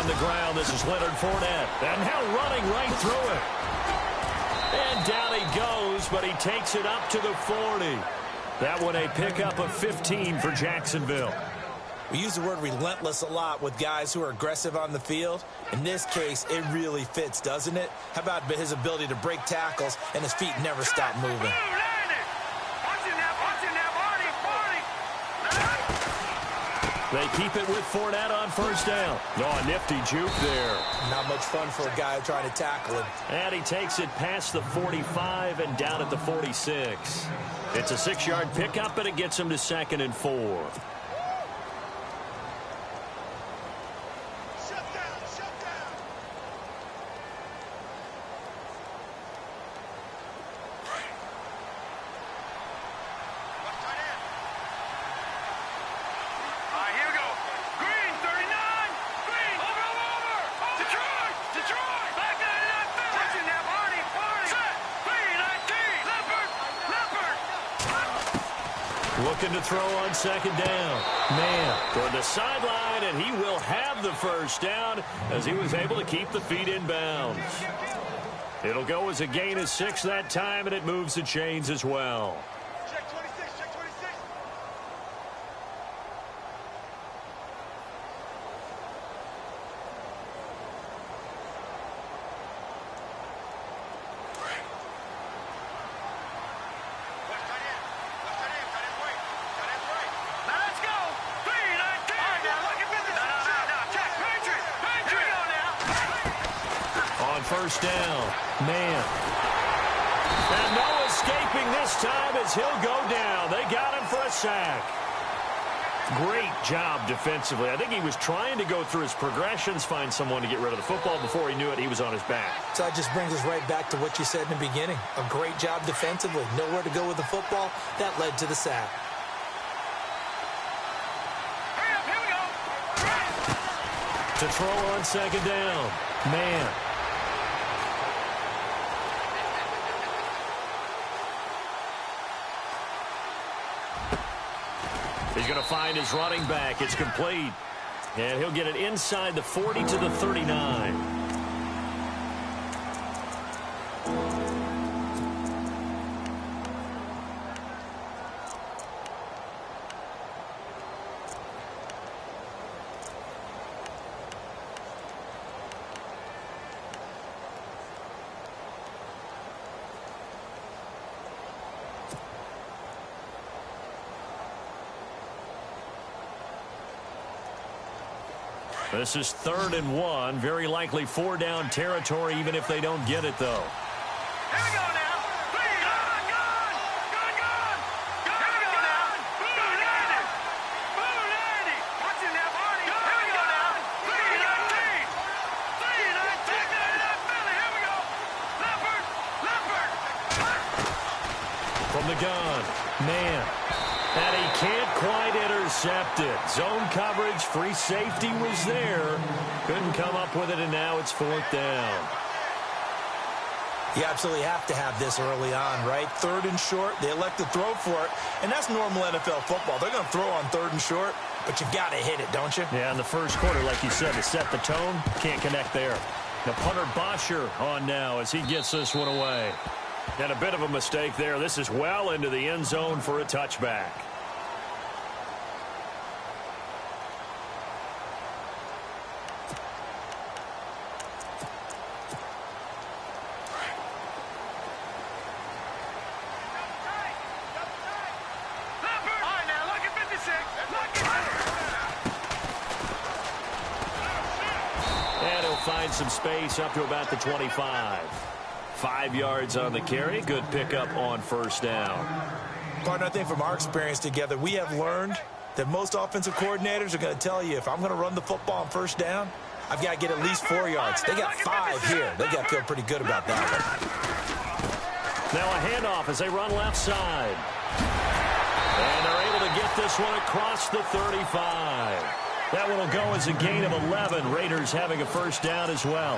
on the ground. This is Leonard Fournette. And now running right through it. And down he goes, but he takes it up to the 40. That one a pickup of 15 for Jacksonville. We use the word relentless a lot with guys who are aggressive on the field. In this case, it really fits, doesn't it? How about his ability to break tackles and his feet never stop moving? They keep it with Fournette on first down. Oh, a nifty juke there. Not much fun for a guy trying to tackle him. And he takes it past the 45 and down at the 46. It's a 6-yard pickup, and it gets him to 2nd and 4. Looking to throw on 2nd down. Man, toward the sideline, and he will have the first down as he was able to keep the feet in bounds. It'll go as a gain of 6 that time, and it moves the chains as well. Check 26, check 26. First down. Man. And no escaping this time as he'll go down. They got him for a sack. Great job defensively. I think he was trying to go through his progressions, find someone to get rid of the football. Before he knew it, he was on his back. So that just brings us right back to what you said in the beginning. A great job defensively. Nowhere to go with the football. That led to the sack. Here we go. To throw on 2nd down. Man. He's going to find his running back. It's complete. And he'll get it inside the 40 to the 39. This is 3rd and 1. Very likely 4-down territory, even if they don't get it, though. Here we go now. Please. Good. Here we go now. Boom, Andy. Watching that, Barney. Here we go now. 3-19. Take that in that belly. Here we go. Leopard. From the gun. Man. And he can't quite intercept it. Zone coverage, free safety was there. Couldn't come up with it, and now it's 4th down. You absolutely have to have this early on, right? 3rd and short, they elect to throw for it, and that's normal NFL football. They're going to throw on 3rd and short, but you've got to hit it, don't you? Yeah, in the first quarter, like you said, to set the tone, can't connect there. The punter Bosher on now as he gets this one away. And a bit of a mistake there. This is well into the end zone for a touchback. Find some space up to about the 25. 5 yards on the carry. Good pickup on first down. Partner, I think from our experience together, we have learned that most offensive coordinators are going to tell you, if I'm going to run the football on first down, I've got to get at least 4 yards. They got 5 here. They got to feel pretty good about that one. Now a handoff as they run left side. And they're able to get this one across the 35. That one will go as a gain of 11. Raiders having a first down as well.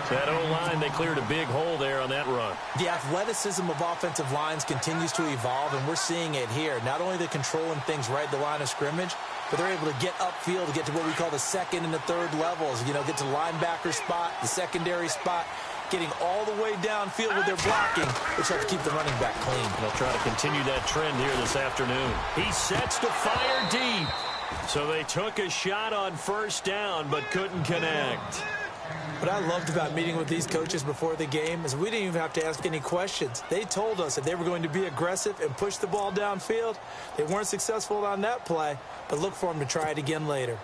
That O-line, they cleared a big hole there on that run. The athleticism of offensive lines continues to evolve, and we're seeing it here. Not only they're controlling things right at the line of scrimmage, but they're able to get upfield to get to what we call the second and the third levels. You know, get to the linebacker spot, the secondary spot, getting all the way downfield with their blocking, which helps keep the running back clean. They'll try to continue that trend here this afternoon. He sets to fire deep. So they took a shot on first down, but couldn't connect. What I loved about meeting with these coaches before the game is we didn't even have to ask any questions. They told us that they were going to be aggressive and push the ball downfield. They weren't successful on that play, but look for them to try it again later.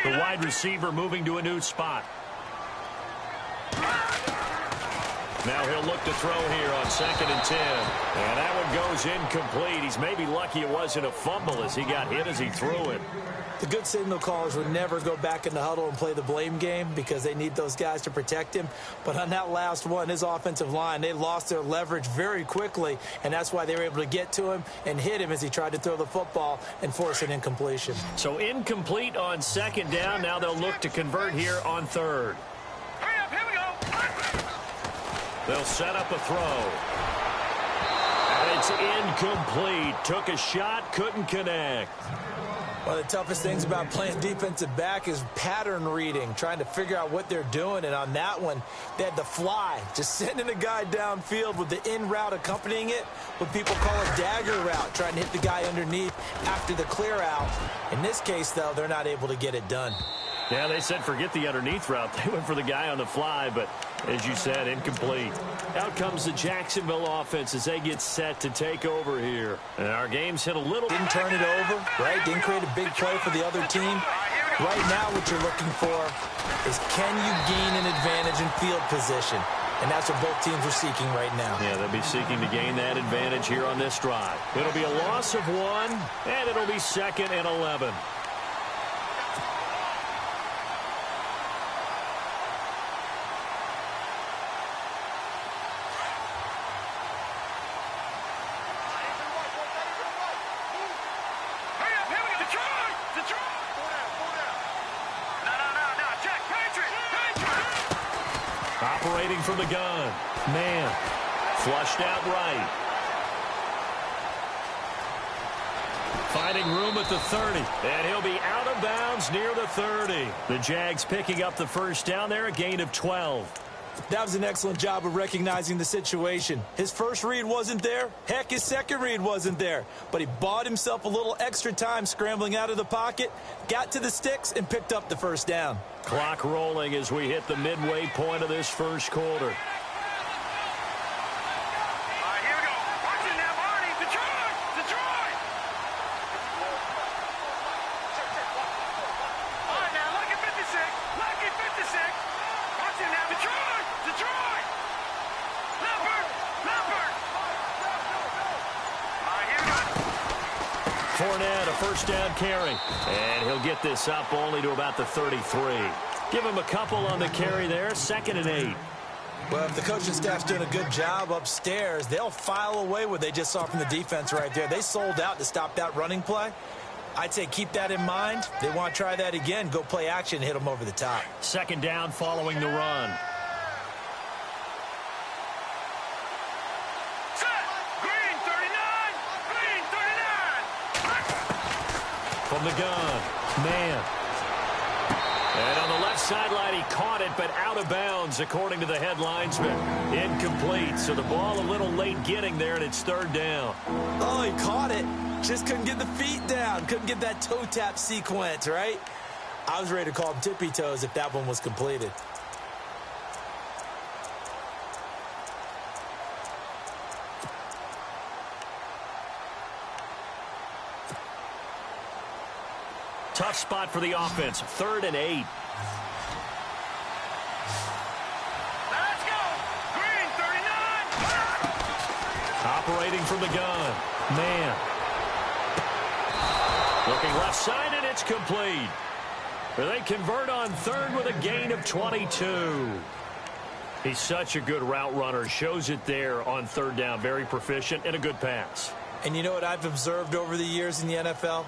The wide receiver moving to a new spot. Now he'll look to throw here on 2nd and 10. And that one goes incomplete. He's maybe lucky it wasn't a fumble as he got hit as he threw it. The good signal callers would never go back in the huddle and play the blame game because they need those guys to protect him. But on that last one, his offensive line, they lost their leverage very quickly, and that's why they were able to get to him and hit him as he tried to throw the football and force an incompletion. So incomplete on 2nd down. Now they'll look to convert here on 3rd. Hurry up, here we go. They'll set up a throw. And it's incomplete. Took a shot, couldn't connect. One of the toughest things about playing defensive back is pattern reading, trying to figure out what they're doing. And on that one, they had the fly, just sending a guy downfield with the in route accompanying it, what people call a dagger route, trying to hit the guy underneath after the clear out. In this case, though, they're not able to get it done. Yeah, they said forget the underneath route. They went for the guy on the fly, but as you said, incomplete. Out comes the Jacksonville offense as they get set to take over here. And our game's hit a little. Didn't turn it over, right? Didn't create a big play for the other team. Right now what you're looking for is can you gain an advantage in field position? And that's what both teams are seeking right now. Yeah, they'll be seeking to gain that advantage here on this drive. It'll be a loss of 1, and it'll be 2nd and 11. Operating from the gun. Man. Flushed out right. Finding room at the 30. And he'll be out of bounds near the 30. The Jags picking up the first down there, a gain of 12. That was an excellent job of recognizing the situation. His first read wasn't there. Heck, his second read wasn't there. But he bought himself a little extra time scrambling out of the pocket, got to the sticks, and picked up the first down. Clock rolling as we hit the midway point of this first quarter. Fournette, a first down carry. And he'll get this up only to about the 33. Give him a couple on the carry there, 2nd and 8. Well, if the coaching staff's doing a good job upstairs, they'll file away what they just saw from the defense right there. They sold out to stop that running play. I'd say keep that in mind. They want to try that again, go play action, hit them over the top. 2nd down following the run. From the gun, man. And on the left sideline, he caught it, but out of bounds, according to the head linesman. Incomplete, so the ball a little late getting there, and it's 3rd down. Oh, he caught it. Just couldn't get the feet down. Couldn't get that toe tap sequence, right? I was ready to call him tippy toes if that one was completed. Tough spot for the offense. 3rd and 8. Let's go. Green 39. Operating from the gun. Man. Looking left side, and it's complete. They convert on 3rd with a gain of 22. He's such a good route runner. Shows it there on third down. Very proficient and a good pass. And you know what I've observed over the years in the NFL?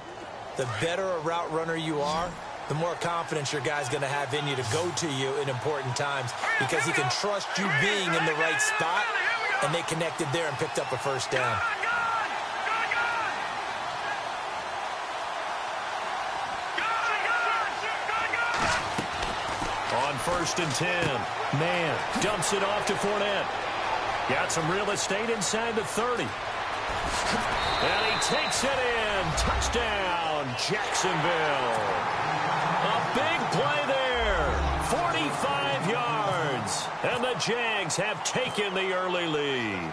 The better a route runner you are, the more confidence your guy's going to have in you to go to you in important times because he can trust you being in the right spot, and they connected there and picked up a first down. On 1st and 10, man dumps it off to Fournette. Got some real estate inside the 30. And he takes it in. Touchdown, Jacksonville. A big play there. 45 yards. And the Jags have taken the early lead.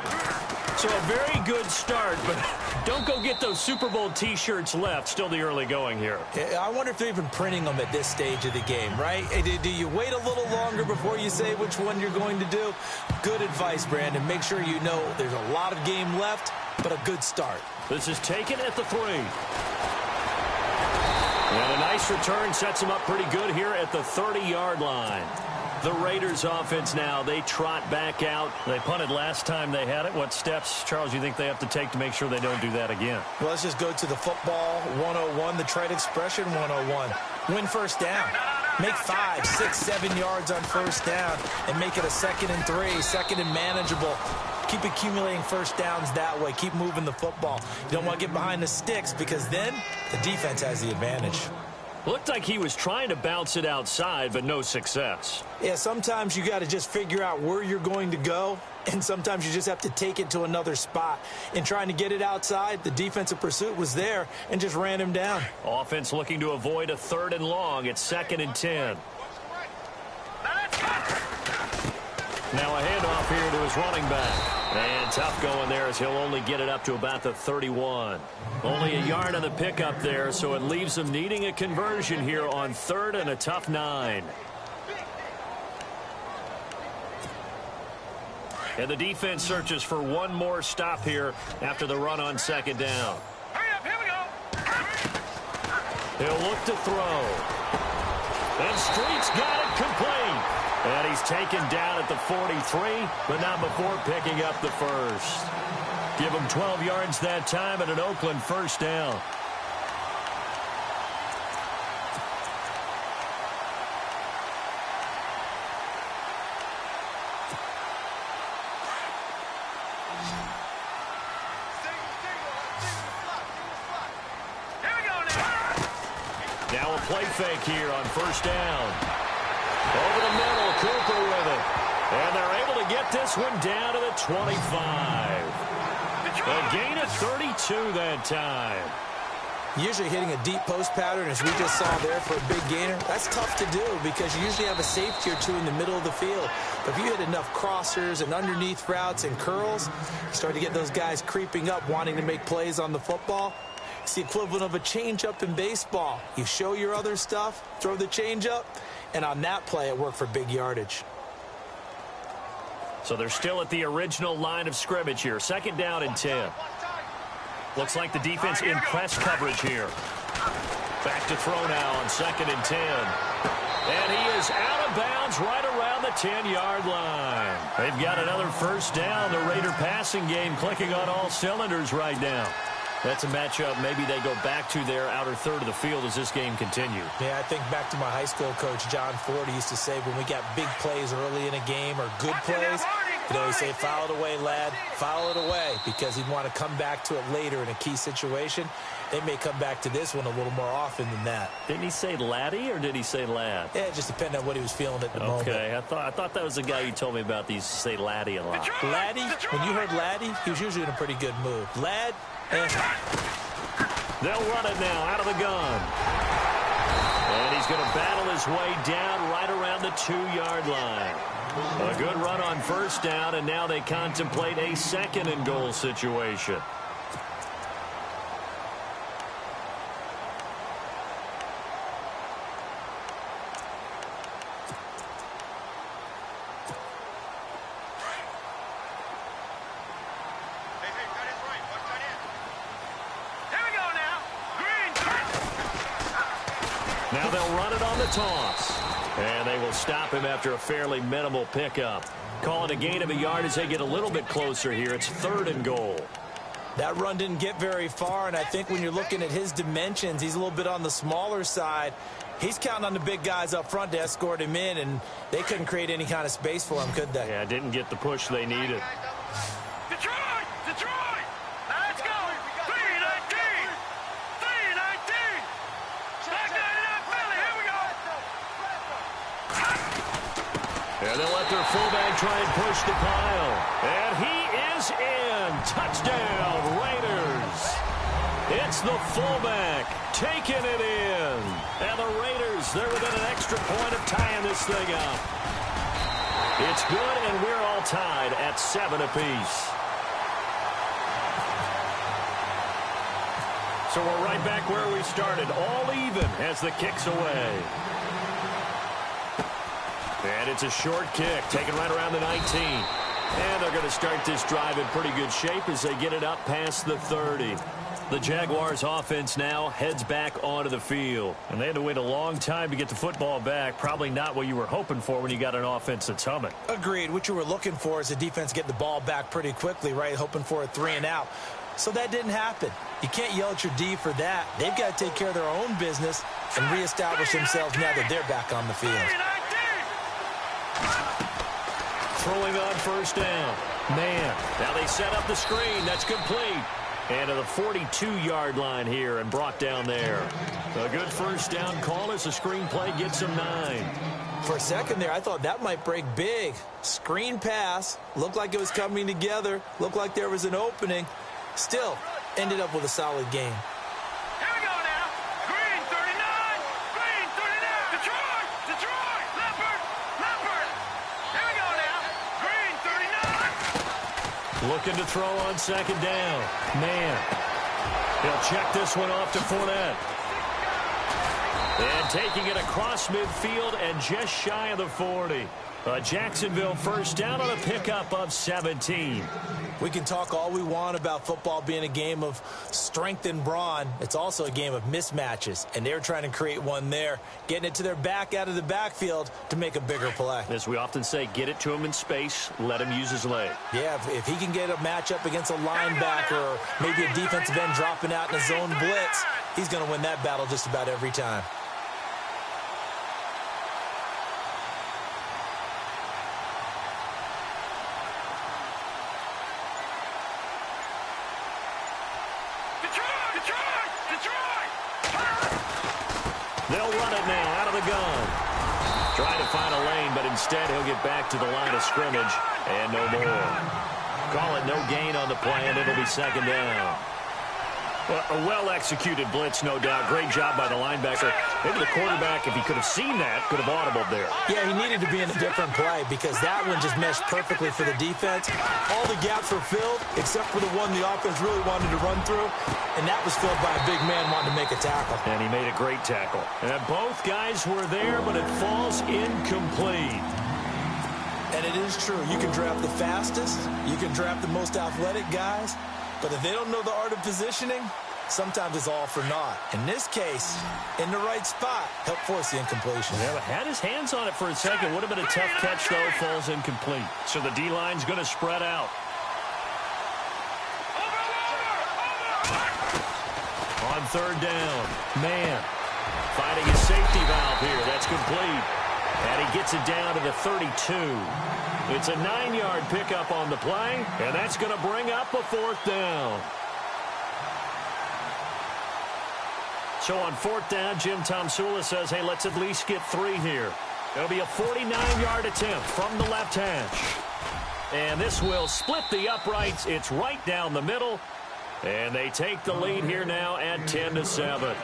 So a very good start, but don't go get those Super Bowl T-shirts left. Still the early going here. I wonder if they're even printing them at this stage of the game, right? Do you wait a little longer before you say which one you're going to do? Good advice, Brandon. Make sure you know there's a lot of game left, but a good start. This is taken at the 3. And a nice return sets him up pretty good here at the 30-yard line. The Raiders offense now, they trot back out. They punted last time they had it. What steps, Charles, you think they have to take to make sure they don't do that again? Well, let's just go to the football 101, the trite expression 101. Win first down. Make 5, 6, 7 yards on first down and make it a 2nd and 3, 2nd and manageable. Keep accumulating first downs that way. Keep moving the football. You don't want to get behind the sticks because then the defense has the advantage. Looked like he was trying to bounce it outside, but no success. Yeah, sometimes you got to just figure out where you're going to go, and sometimes you just have to take it to another spot. In trying to get it outside, the defensive pursuit was there and just ran him down. Offense looking to avoid a 3rd and long. It's 2nd and 10. Now a handoff here to his running back. And tough going there as he'll only get it up to about the 31. Only a yard on the pickup there, so it leaves them needing a conversion here on 3rd and a tough 9. And the defense searches for one more stop here after the run on 2nd down. Hurry up, here we go. He'll look to throw. And Street's got it complete. And he's taken down at the 43, but not before picking up the first. Give him 12 yards that time and an Oakland first down. Here we go now. Now a play fake here on first down. Over the middle, Cooper with it. And they're able to get this one down to the 25. A gain of 32 that time. Usually hitting a deep post pattern, as we just saw there for a big gainer, that's tough to do because you usually have a safety or two in the middle of the field. But if you hit enough crossers and underneath routes and curls, you start to get those guys creeping up, wanting to make plays on the football. It's the equivalent of a changeup in baseball. You show your other stuff, throw the changeup, and on that play, it worked for big yardage. So they're still at the original line of scrimmage here. 2nd down and 10. Looks like the defense in press coverage here. Back to throw now on 2nd and 10. And he is out of bounds right around the 10-yard line. They've got another first down. The Raider passing game clicking on all cylinders right now. That's a matchup maybe they go back to their outer third of the field as this game continues. Yeah, I think back to my high school coach, John Ford. He used to say when we got big plays early in a game or good plays, you know, he'd say, foul it away, lad, foul it away, because he'd want to come back to it later in a key situation. They may come back to this one a little more often than that. Didn't he say laddie or did he say lad? Yeah, it just depended on what he was feeling at the moment. Okay, I thought that was the guy you told me about. He used to say laddie a lot. Laddie, when you heard laddie, he was usually in a pretty good mood. Lad, they'll run it now out of the gun. And he's going to battle his way down right around the 2-yard line. A good run on first down, and now they contemplate a 2nd and goal situation. Now they'll run it on the toss. And they will stop him after a fairly minimal pickup. Call it a gain of a yard as they get a little bit closer here. It's 3rd and goal. That run didn't get very far, and I think when you're looking at his dimensions, he's a little bit on the smaller side. He's counting on the big guys up front to escort him in, and they couldn't create any kind of space for him, could they? Yeah, didn't get the push they needed. Detroit! Detroit! Let's go! 3-19! 3-19! Back 99 Philly, here we go! And they'll let their fullback try and push the pile. And he is in. Touchdown, Raiders. It's the fullback taking it in. And the Raiders, they're within an extra point of tying this thing up. It's good, and we're all tied at 7 apiece. So we're right back where we started, all even as the kick's away. And it's a short kick, taken right around the 19. And they're going to start this drive in pretty good shape as they get it up past the 30. The Jaguars offense now heads back onto the field. And they had to wait a long time to get the football back. Probably not what you were hoping for when you got an offense that's humming. Agreed. What you were looking for is the defense getting the ball back pretty quickly, right? Hoping for a 3 and out. So that didn't happen. You can't yell at your D for that. They've got to take care of their own business and reestablish themselves now that they're back on the field. Throwing on 1st down. Man, now they set up the screen. That's complete. And to the 42-yard line here and brought down there. A good 1st down call as the screen play gets them 9. For a second there, I thought that might break big. Screen pass. Looked like it was coming together. Looked like there was an opening. Still, ended up with a solid game. Here we go now. Green 39. Green 39. Detroit. Detroit. Leopard. Leopard. Here we go now. Green 39. Looking to throw on 2nd down. Man. He'll check this one off to Fournette. And taking it across midfield and just shy of the 40. A Jacksonville 1st down on a pickup of 17. We can talk all we want about football being a game of strength and brawn. It's also a game of mismatches, and they're trying to create one there, getting it to their back out of the backfield to make a bigger play. As we often say, get it to him in space, let him use his leg. Yeah, if he can get a matchup against a linebacker or maybe a defensive end dropping out in a zone blitz, he's going to win that battle just about every time. They'll run it now out of the gun. Trying to find a lane, but instead he'll get back to the line of scrimmage and no more. Call it no gain on the play, and it'll be 2nd down. Well, a well-executed blitz, no doubt. Great job by the linebacker. Maybe the quarterback, if he could have seen that, could have audibled there. Yeah, he needed to be in a different play because that one just meshed perfectly for the defense. All the gaps were filled except for the one the offense really wanted to run through, and that was filled by a big man wanting to make a tackle. And he made a great tackle. And both guys were there, but it falls incomplete. And it is true. You can draft the fastest. You can draft the most athletic guys. But if they don't know the art of positioning, sometimes it's all for naught. In this case, in the right spot, helped force the incompletion. Yeah, had his hands on it for a second. Would have been a tough catch, though. Falls incomplete. So the D-line's going to spread out. On 3rd down, man, finding his safety valve here. That's complete. And he gets it down to the 32. It's a 9-yard pickup on the play, and that's going to bring up a 4th down. So on 4th down, Jim Tomsula says, hey, let's at least get 3 here. It'll be a 49-yard attempt from the left hash. And this will split the uprights. It's right down the middle. And they take the lead here now at 10-7.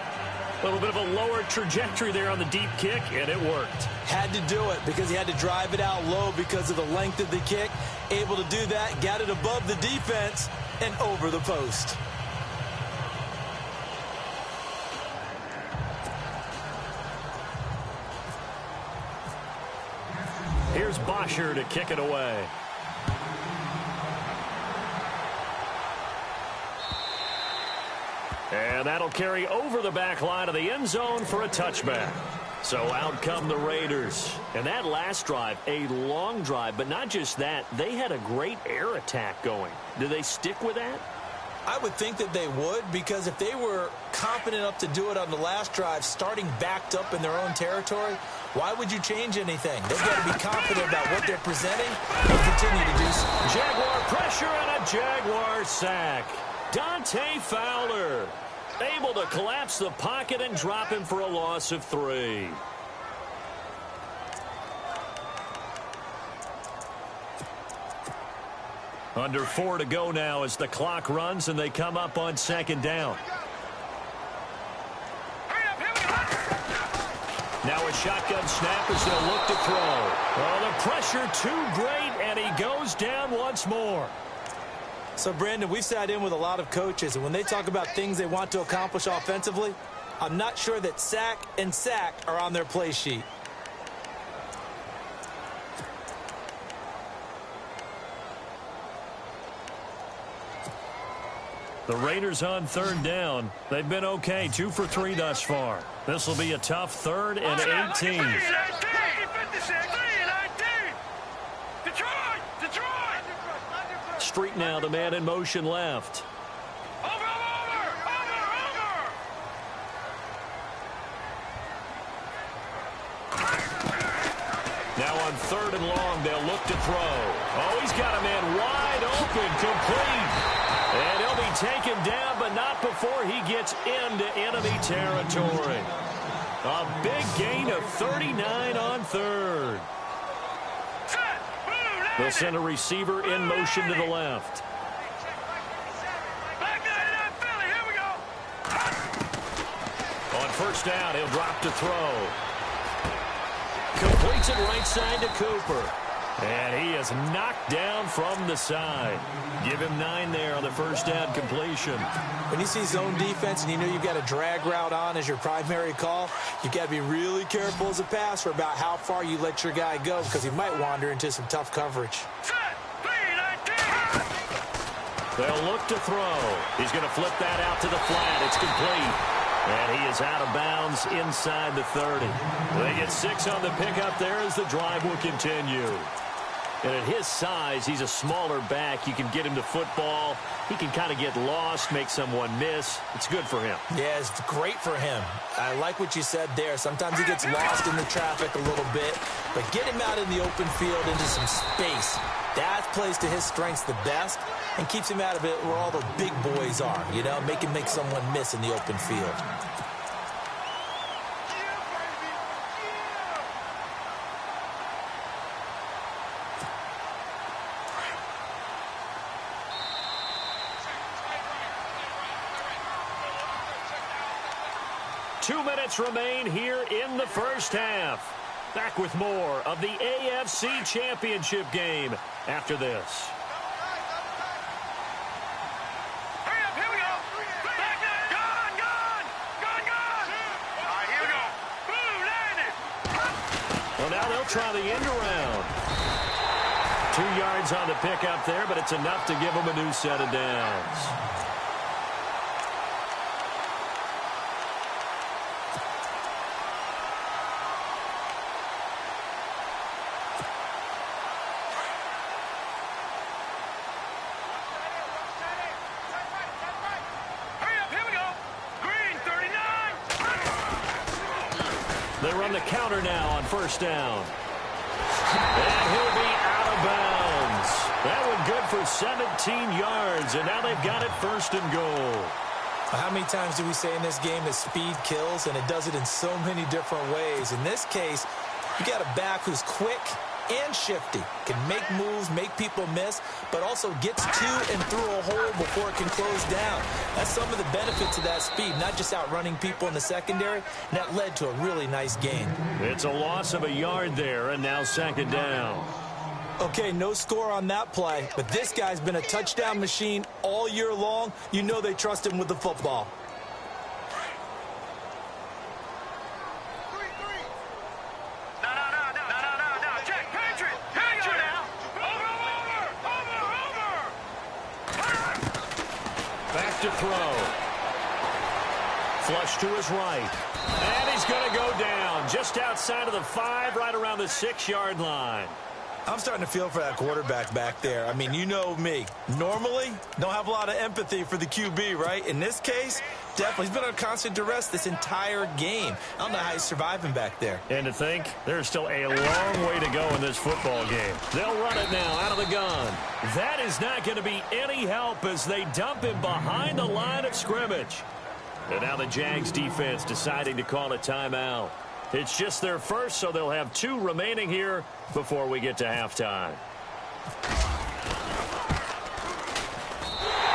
A little bit of a lower trajectory there on the deep kick, and it worked. Had to do it because he had to drive it out low because of the length of the kick. Able to do that, got it above the defense and over the post. Here's Bosher to kick it away. And that'll carry over the back line of the end zone for a touchback. So out come the Raiders. And that last drive, a long drive, but not just that, they had a great air attack going. Do they stick with that? I would think that they would, because if they were confident enough to do it on the last drive, starting backed up in their own territory, why would you change anything? They've got to be confident about what they're presenting and continue to do so. Jaguar pressure and a Jaguar sack. Dante Fowler able to collapse the pocket and drop him for a loss of 3. Under 4 to go now as the clock runs and they come up on 2nd down. Now a shotgun snap as they'll look to throw. Oh, the pressure too great, and he goes down once more. So, Brandon, we've sat in with a lot of coaches, and when they talk about things they want to accomplish offensively, I'm not sure that sack and sack are on their play sheet. The Raiders on 3rd down. They've been okay, 2 for 3 thus far. This will be a tough 3rd and 18. Street now, the man in motion left. Now on 3rd and long, they'll look to throw. Oh, he's got a man wide open, complete. And he'll be taken down, but not before he gets into enemy territory. A big gain of 39 on 3rd. They'll send a receiver in motion to the left. On 1st down, he'll drop to throw. Completes it right side to Cooper. And he is knocked down from the side. Give him 9 there on the 1st down completion. When you see zone defense and you know you've got a drag route on as your primary call, you've got to be really careful as a passer about how far you let your guy go, because he might wander into some tough coverage. They'll look to throw. He's going to flip that out to the flat. It's complete. And he is out of bounds inside the 30. They get 6 on the pickup there as the drive will continue. And at his size, he's a smaller back. You can get him to football. He can kind of get lost, make someone miss. It's good for him. Yeah, it's great for him. I like what you said there. Sometimes he gets lost in the traffic a little bit, but get him out in the open field into some space. That plays to his strengths the best and keeps him out of it where all the big boys are, you know, make someone miss in the open field. Two minutes remain here in the 1st half. Back with more of the AFC Championship game after this. Hurry up, here we go. Back there. Gone. All right, here we go. Boom, landed. Well, now they'll try the end around. 2 yards on the pickup there, but it's enough to give them a new set of downs. They run the counter now on 1st down. And he'll be out of bounds. That one good for 17 yards, and now they've got it 1st and goal. How many times do we say in this game that speed kills, and it does it in so many different ways? In this case, you got a back who's quick and shifty, can make moves, make people miss, but also gets to and through a hole before it can close down. That's some of the benefits of that speed, not just outrunning people in the secondary, and that led to a really nice gain. It's a loss of a yard there, and now 2nd down. Okay, no score on that play, but this guy's been a touchdown machine all year long. You know they trust him with the football. To throw. Flush to his right. And he's going to go down. just outside of the 5, right around the 6-yard line. I'm starting to feel for that quarterback back there. I mean, you know me. Normally, don't have a lot of empathy for the QB, right? In this case, definitely. He's been under constant duress this entire game. I don't know how he's surviving back there. And to think, there's still a long way to go in this football game. They'll run it now out of the gun. That is not going to be any help as they dump him behind the line of scrimmage. And now the Jags defense deciding to call a timeout. It's just their first, so they'll have 2 remaining here before we get to halftime.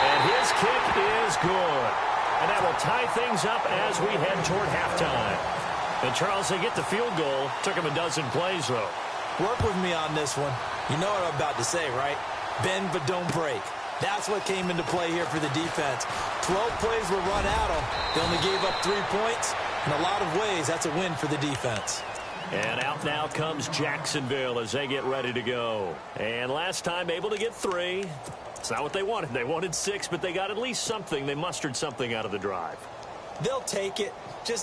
And his kick is good. And that will tie things up as we head toward halftime. And, Charles, they get the field goal. Took him a dozen plays, though. Work with me on this one. You know what I'm about to say, right? Bend but don't break. That's what came into play here for the defense. 12 plays were run at them. They only gave up 3 points. In a lot of ways, that's a win for the defense. And out now comes Jacksonville as they get ready to go. And last time able to get 3. It's not what they wanted. They wanted 6, but they got at least something. They mustered something out of the drive. They'll take it.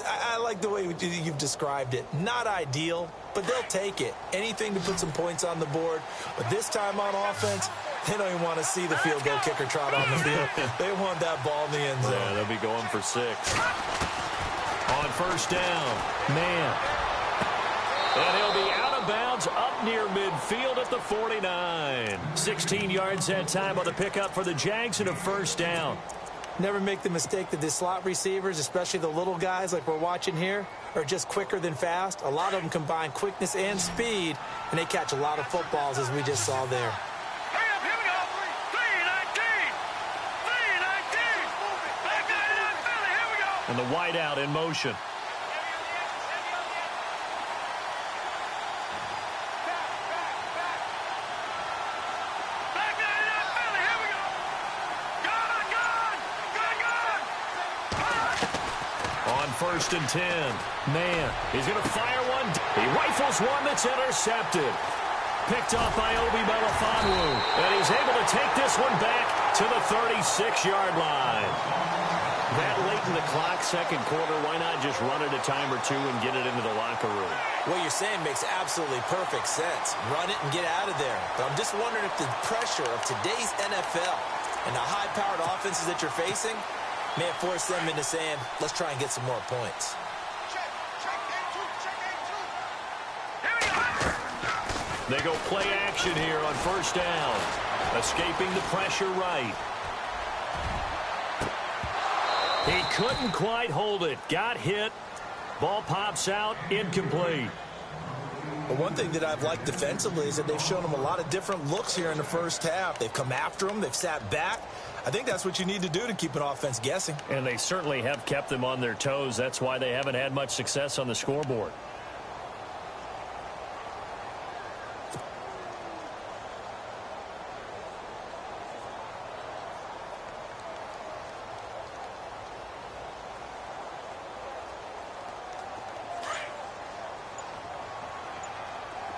I like the way you've described it. Not ideal, but they'll take it. Anything to put some points on the board. But this time on offense, they don't even want to see the field goal kicker trot on the field. They want that ball in the end zone. Yeah, they'll be going for 6. On first down, man. And he'll be out of bounds up near midfield at the 49. 16 yards that time on the pickup for the Jags and a first down. Never make the mistake that the slot receivers, especially the little guys like we're watching here, are just quicker than fast. A lot of them combine quickness and speed, and they catch a lot of footballs as we just saw there. And the wideout in motion. On first and 10. Man, he's going to fire one. He rifles one that's intercepted. Picked off by Obi Melifonwu. And he's able to take this one back to the 36-yard line. That late in the clock, second quarter, why not just run it a time or 2 and get it into the locker room? What you're saying makes absolutely perfect sense. Run it and get out of there. But I'm just wondering if the pressure of today's NFL and the high-powered offenses that you're facing may have forced them into saying, let's try and get some more points. They go play action here on first down. Escaping the pressure right. He couldn't quite hold it. Got hit. Ball pops out. Incomplete. Well, one thing that I've liked defensively is that they've shown him a lot of different looks here in the first half. They've come after him. They've sat back. I think that's what you need to do to keep an offense guessing. And they certainly have kept them on their toes. That's why they haven't had much success on the scoreboard.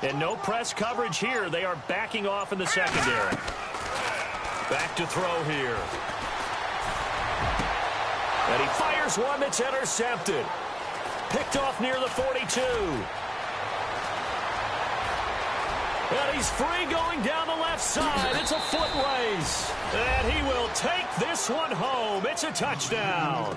And no press coverage here. They are backing off in the secondary. Back to throw here. And he fires one that's intercepted. Picked off near the 42. And he's free going down the left side. It's a foot race. And he will take this one home. It's a touchdown.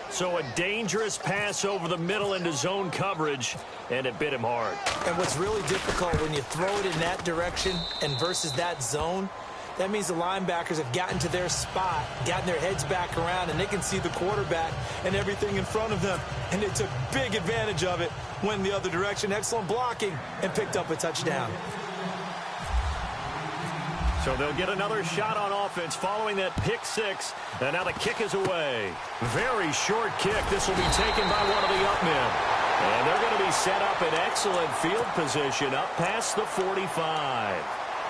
So a dangerous pass over the middle into zone coverage, and it bit him hard. And what's really difficult when you throw it in that direction and versus that zone, that means the linebackers have gotten to their spot, gotten their heads back around, and they can see the quarterback and everything in front of them. And they took big advantage of it, went the other direction, excellent blocking, and picked up a touchdown. So they'll get another shot on offense following that pick six. And now the kick is away. Very short kick. This will be taken by one of the up men. And they're going to be set up in excellent field position up past the 45.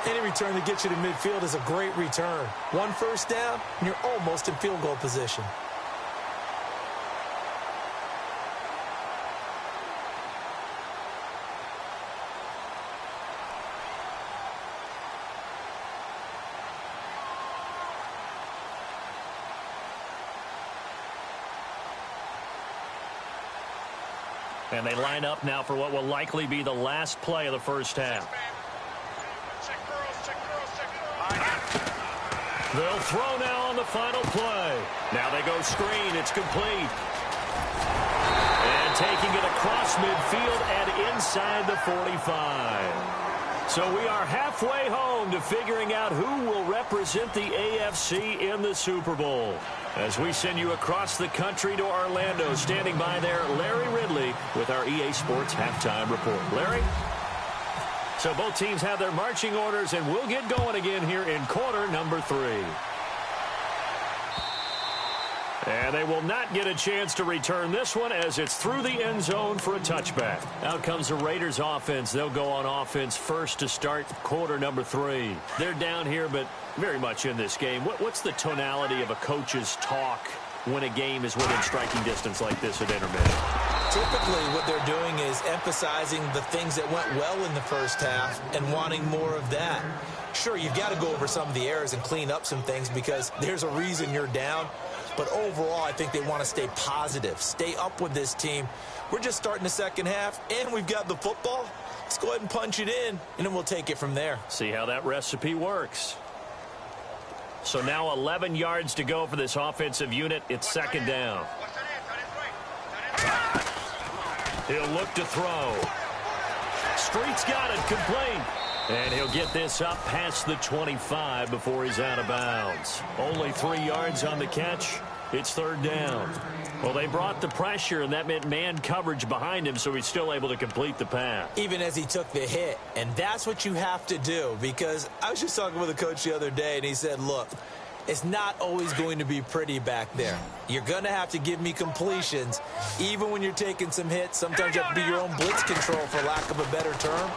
Any return that gets you to midfield is a great return. One first down, and you're almost in field goal position. And they line up now for what will likely be the last play of the first half. They'll throw now on the final play. Now they go screen. It's complete. And taking it across midfield and inside the 45. So we are halfway home to figuring out who will represent the AFC in the Super Bowl. As we send you across the country to Orlando, standing by there, Larry Ridley with our EA Sports Halftime Report. Larry? So both teams have their marching orders, and we'll get going again here in quarter number 3. And they will not get a chance to return this one as it's through the end zone for a touchback. Out comes the Raiders offense. They'll go on offense first to start quarter number 3. They're down here, but very much in this game. What's the tonality of a coach's talk when a game is within striking distance like this at intermission? Typically, what they're doing is emphasizing the things that went well in the first half and wanting more of that. Sure, you've got to go over some of the errors and clean up some things because there's a reason you're down. But overall, I think they want to stay positive, stay up with this team. We're just starting the second half, and we've got the football. Let's go ahead and punch it in, and then we'll take it from there. See how that recipe works. So now 11 yards to go for this offensive unit. It's second down. He'll look to throw. Street's got it, complete. And he'll get this up past the 25 before he's out of bounds. Only 3 yards on the catch. It's third down. Well, they brought the pressure, and that meant man coverage behind him, so he's still able to complete the pass. Even as he took the hit. And that's what you have to do, because I was just talking with a coach the other day, and he said, look, it's not always going to be pretty back there. You're going to have to give me completions. Even when you're taking some hits, sometimes you have to be your own blitz control, for lack of a better term.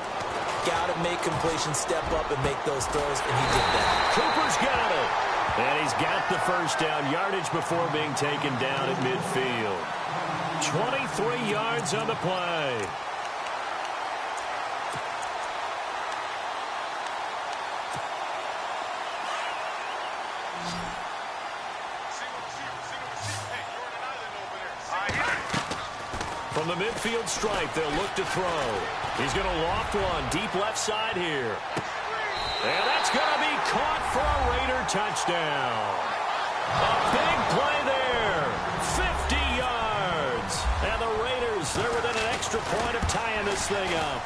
Got to make completions, step up, and make those throws, and he did that. Cooper's got it. And he's got the first down yardage before being taken down at midfield. 23 yards on the play. From the midfield stripe, they'll look to throw. He's going to loft one deep left side here. And that's going to be caught for a Raider touchdown. A big play there. 50 yards. And the Raiders, they're within an extra point of tying this thing up.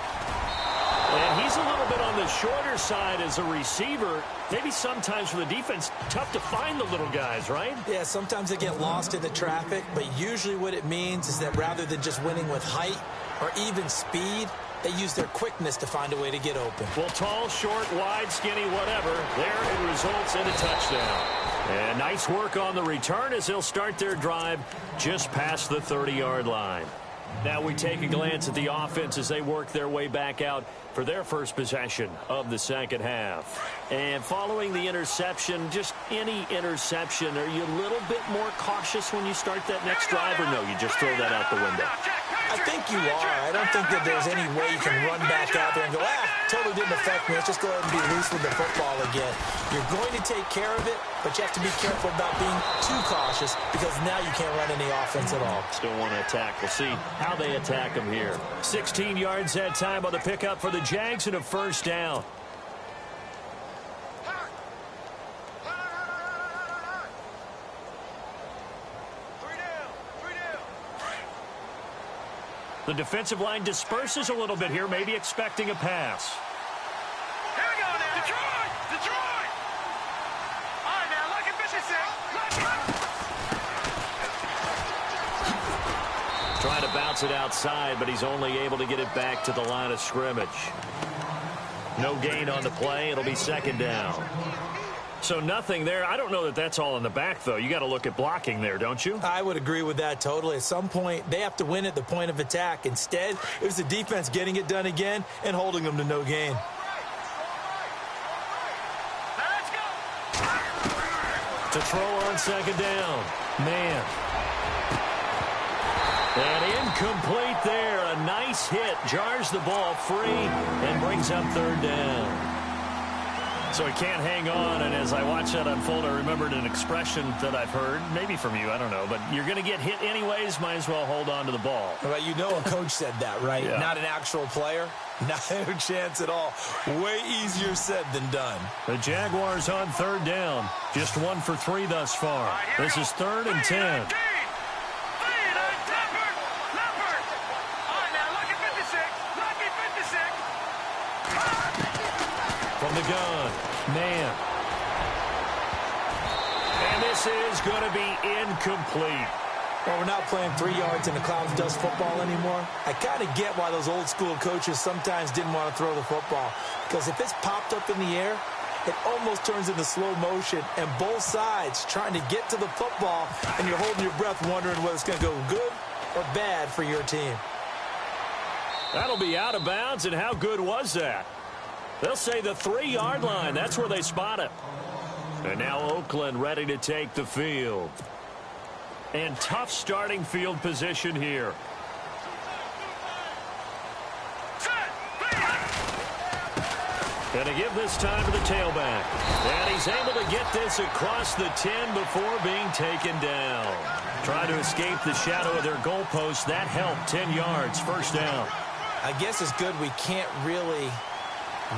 And he's a little bit on the shorter side as a receiver. Maybe sometimes for the defense, tough to find the little guys, right? Yeah, sometimes they get lost in the traffic, but usually what it means is that rather than just winning with height or even speed, they use their quickness to find a way to get open. Well, tall, short, wide, skinny, whatever, there it results in a touchdown. And nice work on the return as they'll start their drive just past the 30-yard line. Now we take a glance at the offense as they work their way back out for their first possession of the second half. And following the interception, just any interception, are you a little bit more cautious when you start that next drive, or no, you just throw that out the window? I think you are. I don't think that there's any way you can run back out there and go, totally didn't affect me. Let's just go ahead and be loose with the football again. You're going to take care of it, but you have to be careful about being too cautious because now you can't run any offense at all. Still want to attack. We'll see how they attack them here. 16 yards that time on the pickup for the Jags and a first down. The defensive line disperses a little bit here, maybe expecting a pass. Here we go now. Detroit! Detroit! All right, now, look at Bishop said. Trying to bounce it outside, but he's only able to get it back to the line of scrimmage. No gain on the play. It'll be second down. So nothing there. I don't know that that's all in the back, though. You got to look at blocking there, don't you? I would agree with that totally. At some point, they have to win at the point of attack. Instead, it was the defense getting it done again and holding them to no gain. Let's go. To throw on second down. Man. And incomplete there. A nice hit. Jars the ball free and brings up third down. So he can't hang on, and as I watch that unfold, I remembered an expression that I've heard, maybe from you, I don't know, but you're going to get hit anyways, might as well hold on to the ball. Well, you know a coach said that, right? Yeah. Not an actual player. Not a chance at all. Way easier said than done. The Jaguars on third down. Just 1 for 3 thus far. This is 3rd and 10. From the gun, man. And this is going to be incomplete. Well, we're not playing 3 yards in the clouds dust football anymore. I kind of get why those old school coaches sometimes didn't want to throw the football. Because if it's popped up in the air, it almost turns into slow motion. And both sides trying to get to the football, and you're holding your breath wondering whether it's going to go good or bad for your team. That'll be out of bounds, and how good was that? They'll say the 3-yard line. That's where they spot it. And now Oakland ready to take the field. And tough starting field position here. Going to give this time to the tailback. And he's able to get this across the 10 before being taken down. Trying to escape the shadow of their goalpost. That helped. 10 yards, first down. I guess it's good we can't really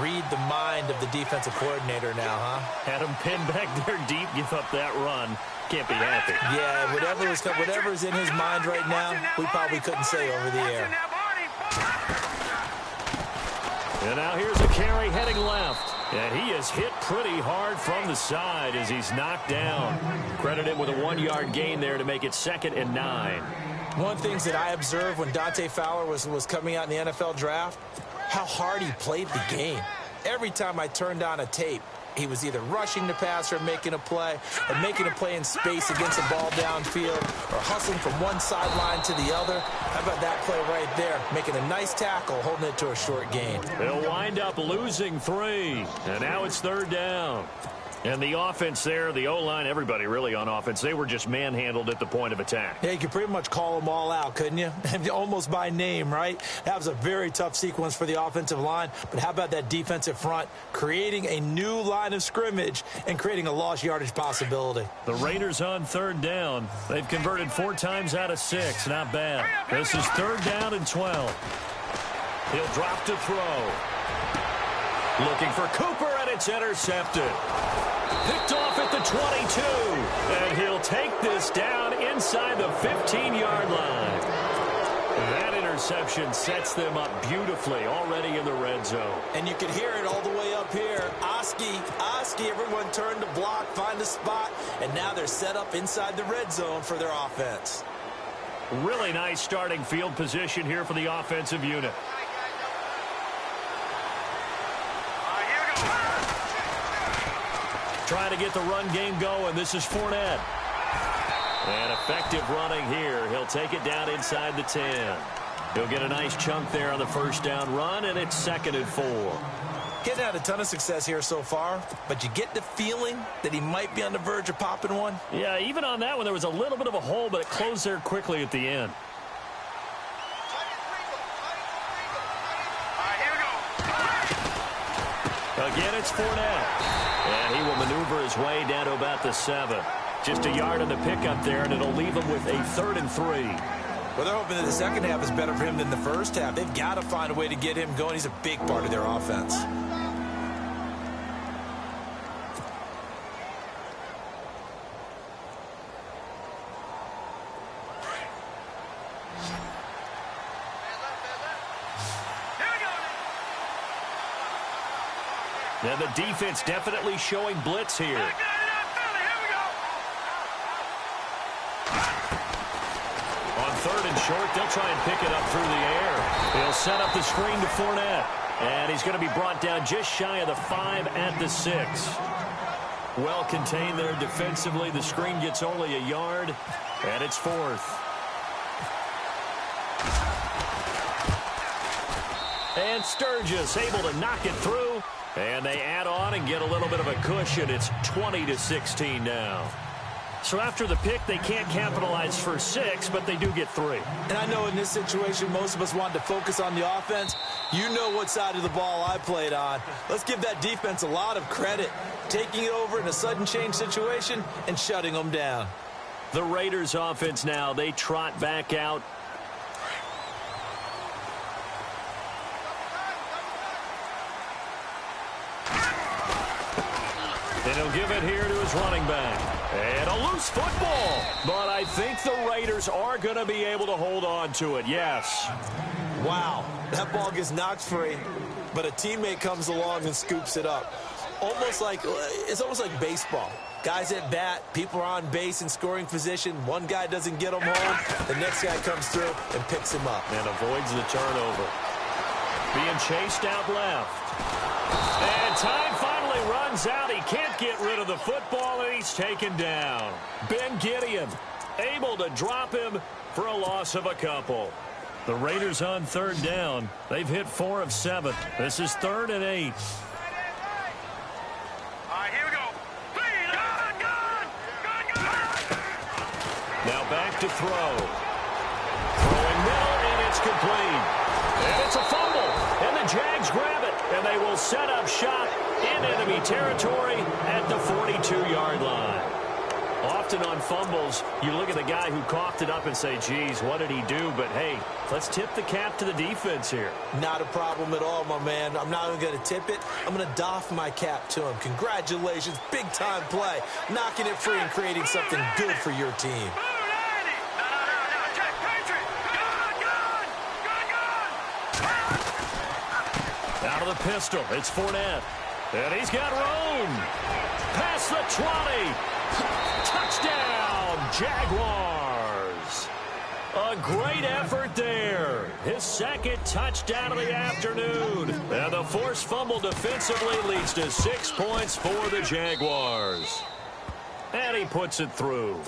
read the mind of the defensive coordinator now, huh? Had him pinned back there deep, give up that run. Can't be happy. Yeah, whatever's in his mind right now, we probably couldn't say over the air. And now here's a carry heading left. And he is hit pretty hard from the side as he's knocked down. Credit him with a 1-yard gain there to make it 2nd and 9. One of the things that I observed when Dante Fowler was coming out in the NFL draft, how hard he played the game. Every time I turned on a tape, he was either rushing the passer, making a play, or making a play in space against a ball downfield, or hustling from one sideline to the other. How about that play right there? Making a nice tackle, holding it to a short gain. They'll wind up losing 3. And now it's 3rd down. And the offense there, the O-line, everybody really on offense, they were just manhandled at the point of attack. Yeah, you could pretty much call them all out, couldn't you? Almost by name, right? That was a very tough sequence for the offensive line. But how about that defensive front creating a new line of scrimmage and creating a lost yardage possibility? The Raiders on 3rd down. They've converted 4 times out of 6. Not bad. This is 3rd down and 12. He'll drop to throw. Looking for Cooper, and it's intercepted. Picked off at the 22. And he'll take this down inside the 15-yard line. That interception sets them up beautifully already in the red zone. And you can hear it all the way up here. Oski, everyone turned to block, find a spot, and now they're set up inside the red zone for their offense. Really nice starting field position here for the offensive unit. Trying to get the run game going. This is Fournette. And effective running here. He'll take it down inside the 10. He'll get a nice chunk there on the first down run, and it's 2nd and 4. Getting had a ton of success here so far, but you get the feeling that he might be on the verge of popping one. Yeah, even on that one, there was a little bit of a hole, but it closed there quickly at the end. Again, it's Fournette. And he will maneuver his way down to about the 7. Just a yard on the pickup there, and it'll leave him with a 3rd and 3. Well, they're hoping that the second half is better for him than the first half. They've got to find a way to get him going. He's a big part of their offense. And the defense definitely showing blitz here. On 3rd and short, they'll try and pick it up through the air. He'll set up the screen to Fournette. And he's going to be brought down just shy of the 5 at the 6. Well contained there defensively. The screen gets only a yard, and it's 4th. And Sturgis able to knock it through. And they add on and get a little bit of a cushion. It's 20-16 now. So after the pick, they can't capitalize for 6, but they do get 3. And I know in this situation, most of us wanted to focus on the offense. You know what side of the ball I played on. Let's give that defense a lot of credit, taking it over in a sudden change situation and shutting them down. The Raiders offense now, they trot back out. And he'll give it here to his running back. And a loose football. But I think the Raiders are going to be able to hold on to it, yes. Wow, that ball gets knocked free, but a teammate comes along and scoops it up. It's almost like baseball. Guys at bat, people are on base in scoring position. One guy doesn't get him home. The next guy comes through and picks him up. And avoids the turnover. Being chased out left. And time finally runs out. He can't get rid of the football, and he's taken down. Ben Gideon able to drop him for a loss of a couple. The Raiders on 3rd down. They've hit 4 of 7. This is 3rd and 8. All right, here we go. Gun. Now back to throw. Throwing middle, and it's complete. And it's a fumble. And the Jags grab it. And they will set up shop in enemy territory at the 42-yard line. Often on fumbles, you look at the guy who coughed it up and say, geez, what did he do? But, hey, let's tip the cap to the defense here. Not a problem at all, my man. I'm not even going to tip it. I'm going to doff my cap to him. Congratulations. Big-time play. Knocking it free and creating something good for your team. Out of the pistol, it's Fournette. And he's got room. Past the 20. Touchdown, Jaguars. A great effort there. His 2nd touchdown of the afternoon. And the forced fumble defensively leads to 6 points for the Jaguars. And he puts it through.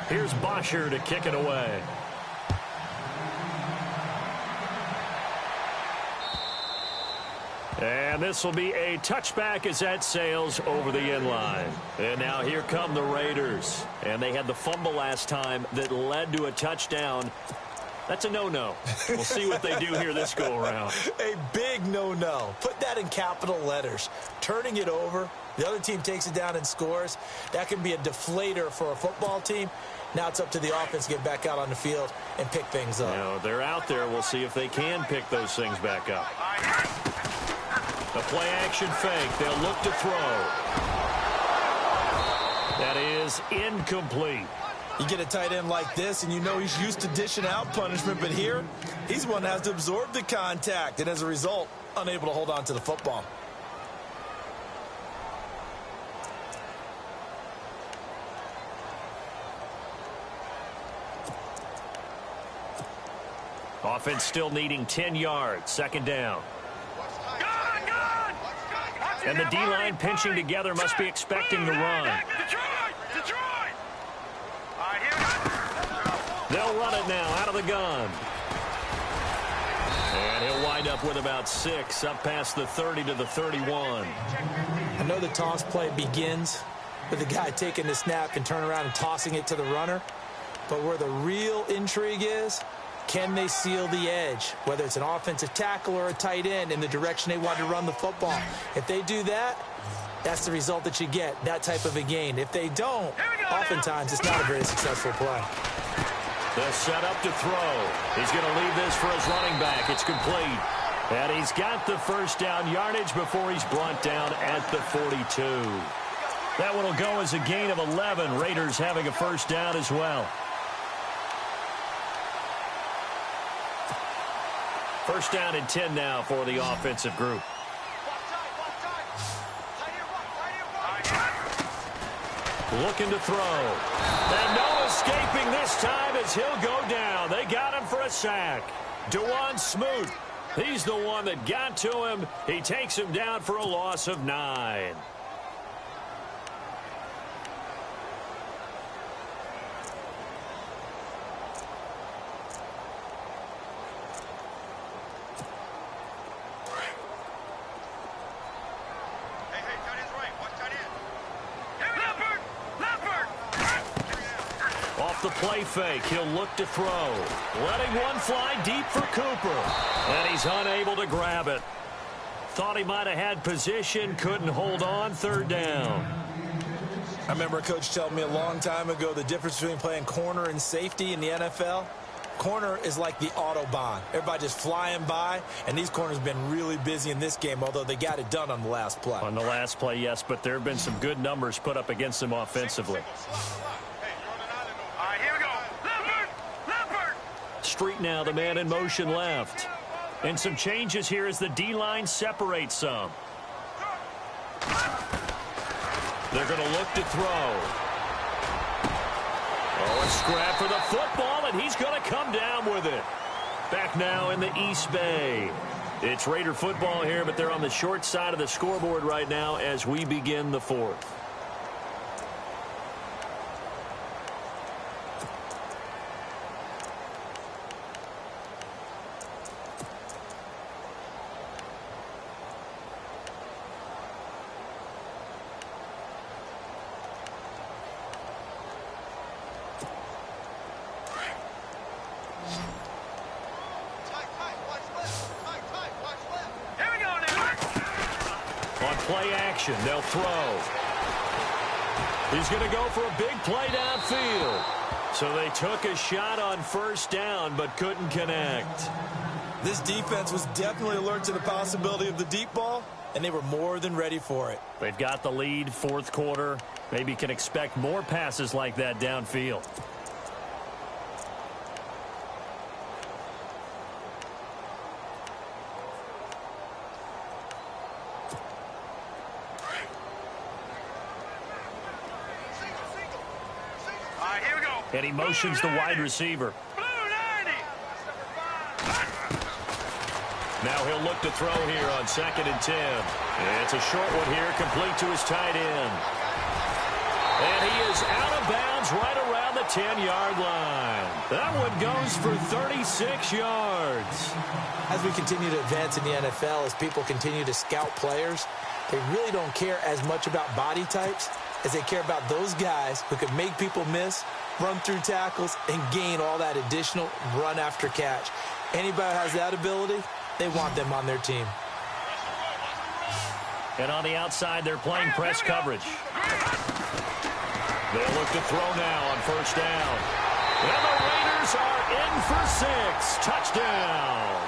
Here's Bosher to kick it away. And this will be a touchback as that sails over the end line. And now here come the Raiders. And they had the fumble last time that led to a touchdown. That's a no-no. We'll see what they do here this go-around. A big no-no. Put that in capital letters. Turning it over, the other team takes it down and scores. That can be a deflator for a football team. Now it's up to the offense to get back out on the field and pick things up. You know, they're out there. We'll see if they can pick those things back up. The play-action fake. They'll look to throw. That is incomplete. You get a tight end like this, and you know he's used to dishing out punishment, but here, he's one that has to absorb the contact, and as a result, unable to hold on to the football. Offense still needing 10 yards. 2nd down. And the D-line pinching together must be expecting the run. They'll run it now out of the gun. And he'll wind up with about 6 up past the 30 to the 31. I know the toss play begins with the guy taking the snap and turning around and tossing it to the runner. But where the real intrigue is, can they seal the edge, whether it's an offensive tackle or a tight end, in the direction they want to run the football? If they do that, that's the result that you get, that type of a gain. If they don't, oftentimes it's not a very successful play. They'll set up to throw. He's going to leave this for his running back. It's complete. And he's got the first down yardage before he's brought down at the 42. That one will go as a gain of 11. Raiders having a first down as well. First down and 10 now for the offensive group. Looking to throw. And no escaping this time as he'll go down. They got him for a sack. DeJuan Smoot. He's the one that got to him. He takes him down for a loss of 9. the play fake. He'll look to throw. Letting one fly deep for Cooper. And he's unable to grab it. Thought he might have had position, couldn't hold on. Third down. I remember a coach telling me a long time ago the difference between playing corner and safety in the NFL. Corner is like the Autobahn. Everybody just flying by, and these corners have been really busy in this game, although they got it done on the last play. On the last play, yes, but there have been some good numbers put up against them offensively. All right, here we go. Leopard! Street now, the man in motion left. And some changes here as the D-line separates some. They're going to look to throw. Oh, a scrap for the football, and he's going to come down with it. Back now in the East Bay. It's Raider football here, but they're on the short side of the scoreboard right now as we begin the fourth. Play action. They'll throw. He's going to go for a big play downfield. So they took a shot on first down but couldn't connect. This defense was definitely alert to the possibility of the deep ball, and they were more than ready for it. They've got the lead, fourth quarter. Maybe can expect more passes like that downfield. And he motions the wide receiver. Now he'll look to throw here on 2nd and 10. It's a short one here, complete to his tight end. And he is out of bounds right around the 10-yard line. That one goes for 36 yards. As we continue to advance in the NFL, as people continue to scout players, they really don't care as much about body types as they care about those guys who can make people miss, run through tackles, and gain all that additional run after catch. Anybody who has that ability, they want them on their team. And on the outside, they're playing press coverage. They'll look to throw now on first down. And the Raiders are in for 6. Touchdown.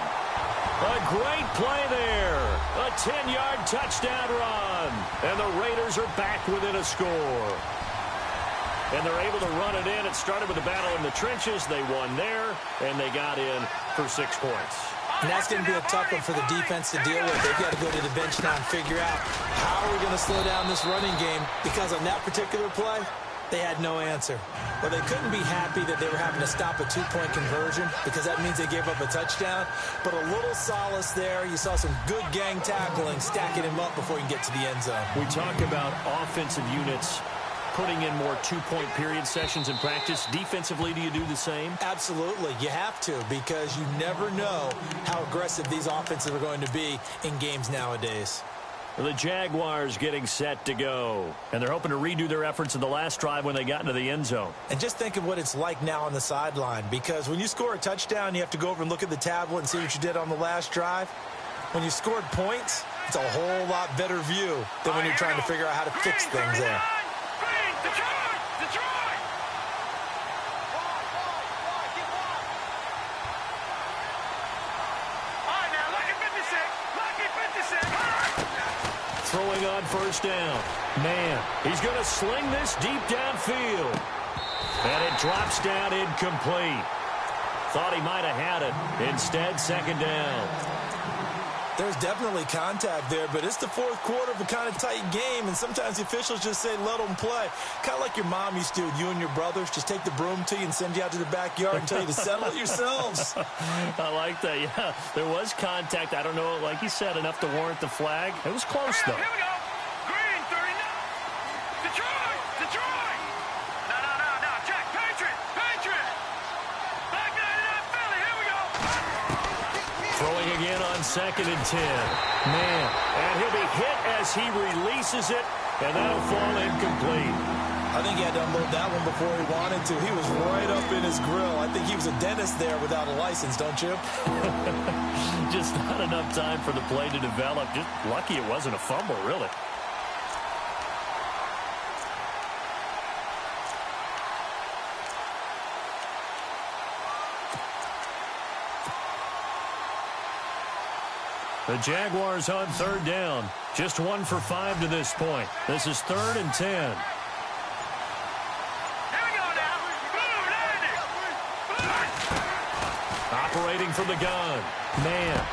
A great play there. A 10-yard touchdown run. And the Raiders are back within a score. And they're able to run it in. It started with a battle in the trenches. They won there, and they got in for 6 points. And that's going to be a tough one for the defense to deal with. They've got to go to the bench now and figure out how are we going to slow down this running game, because on that particular play, they had no answer. Well, they couldn't be happy that they were having to stop a 2-point conversion, because that means they gave up a touchdown. But a little solace there. You saw some good gang tackling, stacking him up before you can get to the end zone. We talk about offensive units putting in more 2-point period sessions in practice. Defensively, do you do the same? Absolutely. You have to, because you never know how aggressive these offenses are going to be in games nowadays. The Jaguars getting set to go. And they're hoping to redo their efforts in the last drive when they got into the end zone. And just think of what it's like now on the sideline, because when you score a touchdown, you have to go over and look at the tablet and see what you did on the last drive. When you scored points, it's a whole lot better view than when you're trying to figure out how to fix things there. Throwing on first down. Man, he's going to sling this deep downfield. And it drops down incomplete. Thought he might have had it. Instead, 2nd down. There's definitely contact there, but it's the fourth quarter of a kind of tight game, and sometimes the officials just say, let them play. Kind of like your mom used to do with you and your brothers. Just take the broom to you and send you out to the backyard and tell you to settle it yourselves. I like that, yeah. There was contact. I don't know, like you said, enough to warrant the flag. It was close, though. Here we go. Green, 39. Detroit. No. Check. Patriot. Back 99, Philly. Here we go. Throwing again on 2nd and 10. Man, and he'll be hit as he releases it, and that'll fall incomplete. I I think he had to unload that one before he wanted to. He was right up in his grill. I think he was a dentist there without a license, don't you? Just not enough time for the play to develop. Just lucky it wasn't a fumble, really. The Jaguars on third down. Just 1 for 5 to this point. This is 3rd and 10. Here we go now. Operating from the gun. Man.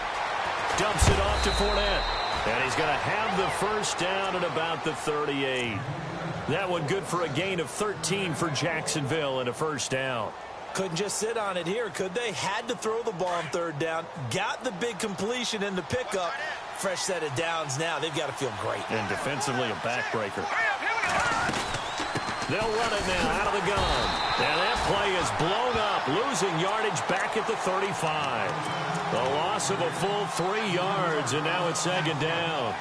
Dumps it off to Fournette. And he's going to have the first down at about the 38. That one good for a gain of 13 for Jacksonville and a first down. Couldn't just sit on it here, could they? Had to throw the ball on third down. Got the big completion in the pickup. Fresh set of downs now. They've got to feel great. And defensively, a backbreaker. They'll run it now out of the gun. And that play is blown up, losing yardage back at the 35. The loss of a full 3 yards, and now it's 2nd down.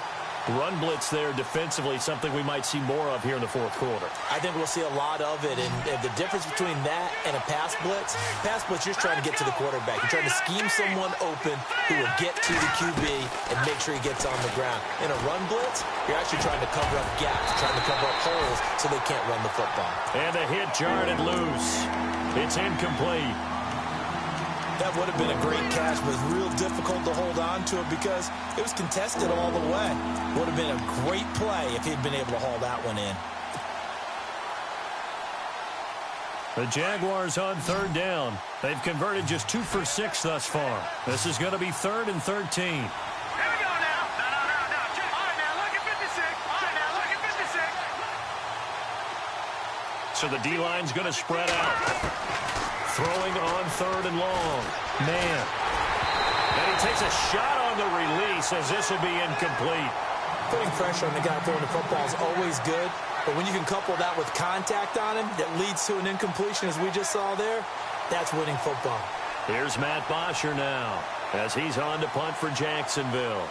Run blitz there defensively, something we might see more of here in the 4th quarter. I think we'll see a lot of it, and the difference between that and a pass blitz, you're just trying to get to the quarterback. You're trying to scheme someone open who will get to the QB and make sure he gets on the ground. In a run blitz, you're actually trying to cover up gaps, trying to cover up holes so they can't run the football. And the hit jarred it loose. It's incomplete. That would have been a great catch, but it's real difficult to hold on to it because it was contested all the way. Would have been a great play if he'd been able to haul that one in. The Jaguars on third down. They've converted just 2 for 6 thus far. This is going to be 3rd and 13. Here we go now. No. All right, now, look at 56. All right, now, look at 56. So the D-line's going to spread out. Throwing on 3rd and long. Man. And he takes a shot on the release as this will be incomplete. Putting pressure on the guy throwing the football is always good, but when you can couple that with contact on him that leads to an incompletion as we just saw there, that's winning football. Here's Matt Bosher now as he's on to punt for Jacksonville.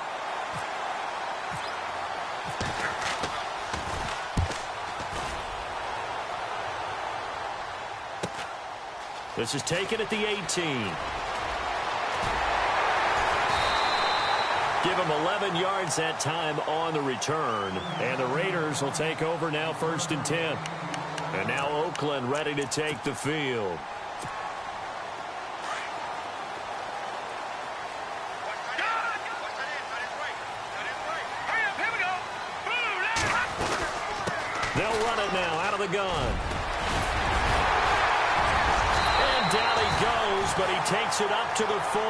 This is taken at the 18. Give him 11 yards that time on the return. And the Raiders will take over now 1st and 10. And now Oakland ready to take the field. They'll run it now out of the gun. Down he goes, but he takes it up to the 40.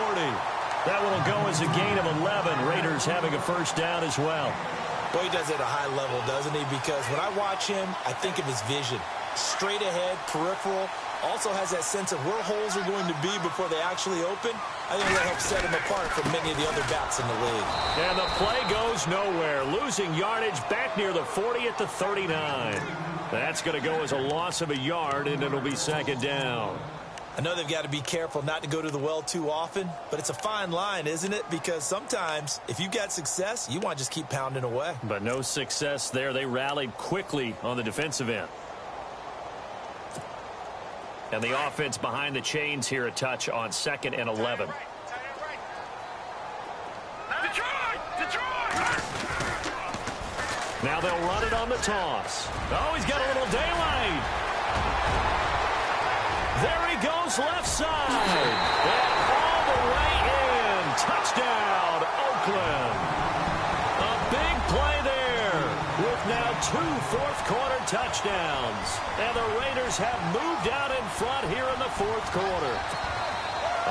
That one will go as a gain of 11. Raiders having a first down as well. Well, he does it at a high level, doesn't he? Because when I watch him, I think of his vision. Straight ahead, peripheral. Also has that sense of where holes are going to be before they actually open. I think that helps set him apart from many of the other backs in the league. And the play goes nowhere. Losing yardage back near the 40 at the 39. That's going to go as a loss of a yard, and it'll be 2nd down. I know they've got to be careful not to go to the well too often, but it's a fine line, isn't it? Because sometimes, if you've got success, you want to just keep pounding away. But no success there. They rallied quickly on the defensive end. And the offense behind the chains here, a touch on 2nd and 11. Now they'll run it on the toss. Oh, he's got a little daylight. There he goes left side. And all the way in. Touchdown, Oakland. A big play there with now 2 fourth-quarter touchdowns. And the Raiders have moved out in front here in the 4th quarter.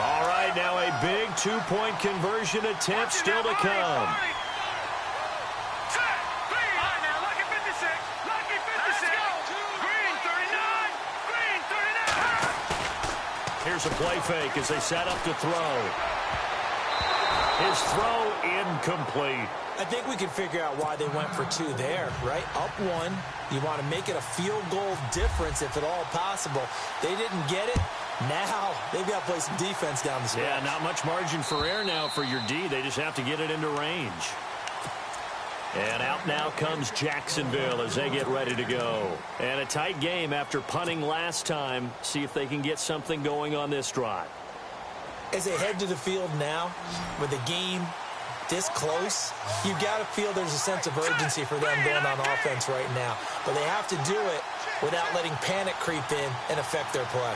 All right, now a big 2-point conversion attempt still to come. Here's a play fake as they set up to throw. His throw incomplete. I think we can figure out why they went for 2 there, right? Up 1. You want to make it a field goal difference if at all possible. They didn't get it. Now they've got to play some defense down the stretch. Yeah, not much margin for error now for your D. They just have to get it into range. And out now comes Jacksonville as they get ready to go. And a tight game after punting last time. See if they can get something going on this drive. As they head to the field now, with the game this close, you got to feel there's a sense of urgency for them going on offense right now. But they have to do it without letting panic creep in and affect their play.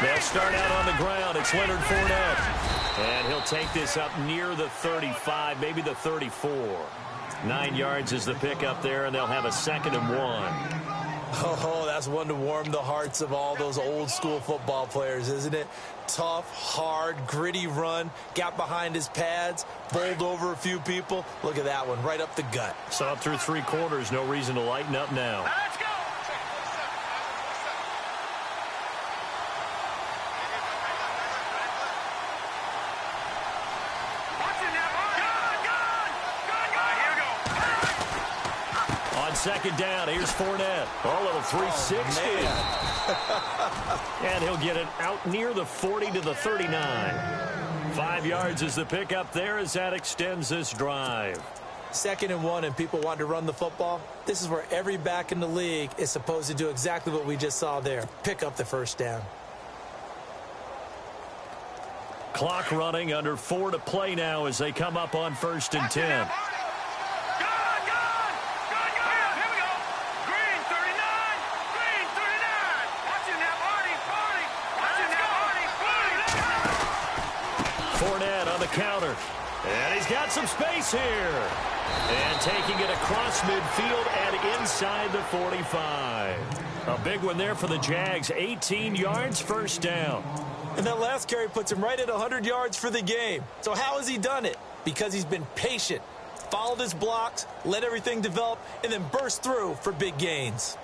They'll start out on the ground. It's Leonard Fournette. And he'll take this up near the 35, maybe the 34. 9 yards is the pickup there, and they'll have a 2nd and 1. Oh, that's one to warm the hearts of all those old-school football players, isn't it? Tough, hard, gritty run. Got behind his pads, bowled over a few people. Look at that one, right up the gut. Saw it through 3 quarters. No reason to lighten up now. Let's go. On 2nd down, here's Fournette. A little 360. And he'll get it out near the 40 to the 39. 5 yards is the pickup there as that extends this drive. 2nd and 1 and people want to run the football. This is where every back in the league is supposed to do exactly what we just saw there. Pick up the 1st down. Clock running, under 4 to play now as they come up on 1st and 10. Fournette on the counter. And he's got some space here. And taking it across midfield and inside the 45. A big one there for the Jags. 18 yards, 1st down. And that last carry puts him right at 100 yards for the game. So how has he done it? Because he's been patient, followed his blocks, let everything develop, and then burst through for big gains.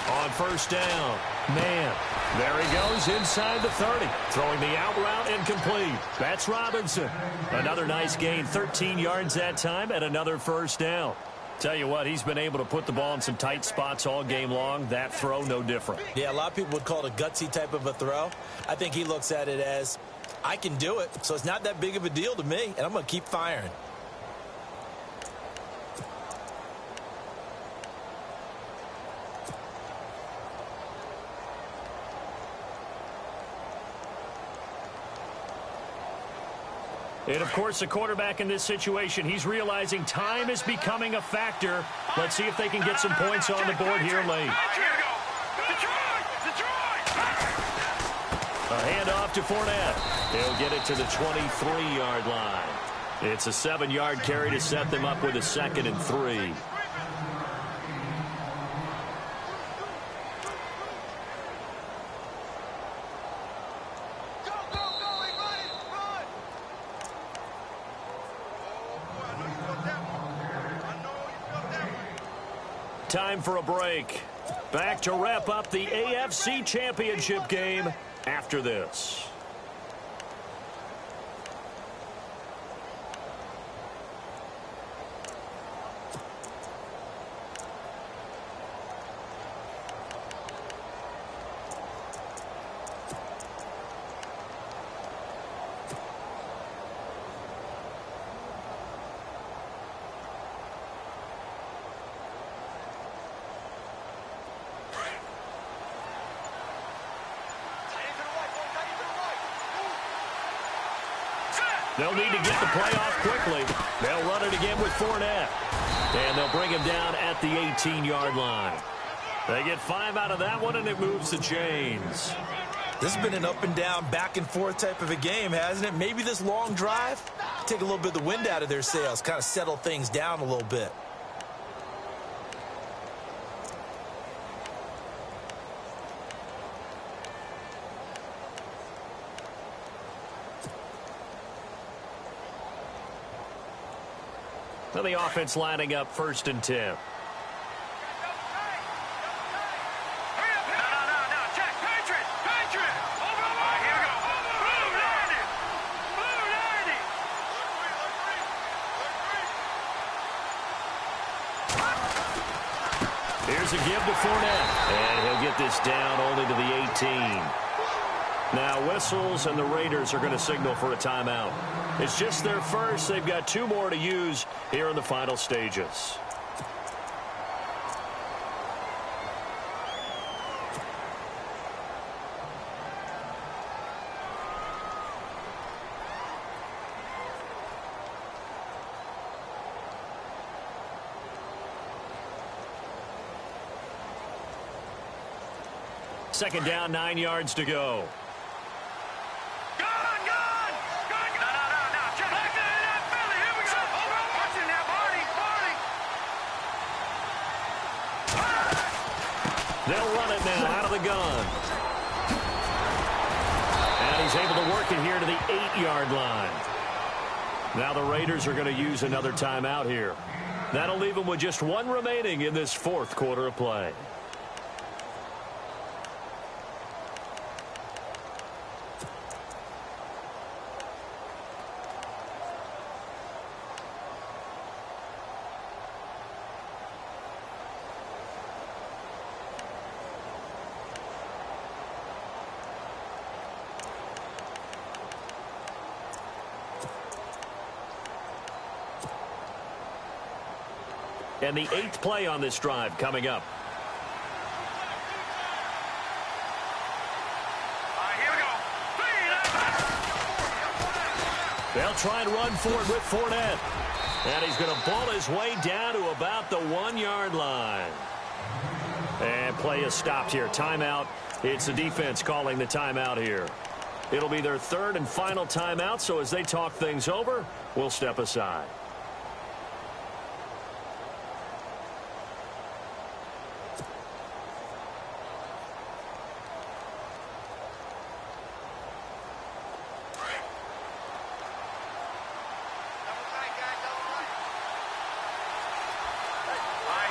On 1st down, man, there he goes inside the 30, throwing the out route incomplete. That's Robinson. Another nice gain, 13 yards that time, and another 1st down. Tell you what, he's been able to put the ball in some tight spots all game long. That throw, no different. Yeah, a lot of people would call it a gutsy type of a throw. I think he looks at it as, I can do it, so it's not that big of a deal to me, and I'm going to keep firing. And, of course, the quarterback in this situation, he's realizing time is becoming a factor. Let's see if they can get some points on the board here late. A handoff to Fournette. He'll get it to the 23-yard line. It's a 7-yard carry to set them up with a 2nd and 3. Time for a break. Back to wrap up the AFC Championship game after this. They'll need to get the play off quickly. They'll run it again with Fournette. And they'll bring him down at the 18-yard line. They get 5 out of that one, and it moves the chains. This has been an up and down, back and forth type of a game, hasn't it? Maybe this long drive, take a little bit of the wind out of their sails, kind of settle things down a little bit. Now the offense lining up 1st and 10. Here's a give to Fournette, and he'll get this down only to the 18. Now whistles, and the Raiders are going to signal for a timeout. It's just their first. They've got 2 more to use here in the final stages. Second down, 9 yards to go. They'll run it now out of the gun. And he's able to work it here to the 8-yard line. Now the Raiders are going to use another timeout here. That'll leave them with just 1 remaining in this 4th quarter of play. And the 8th play on this drive coming up. Here we go. They'll try and run for it with Fournette. And he's going to ball his way down to about the 1-yard line. And play is stopped here. Timeout. It's the defense calling the timeout here. It'll be their 3rd and final timeout, so as they talk things over, we'll step aside.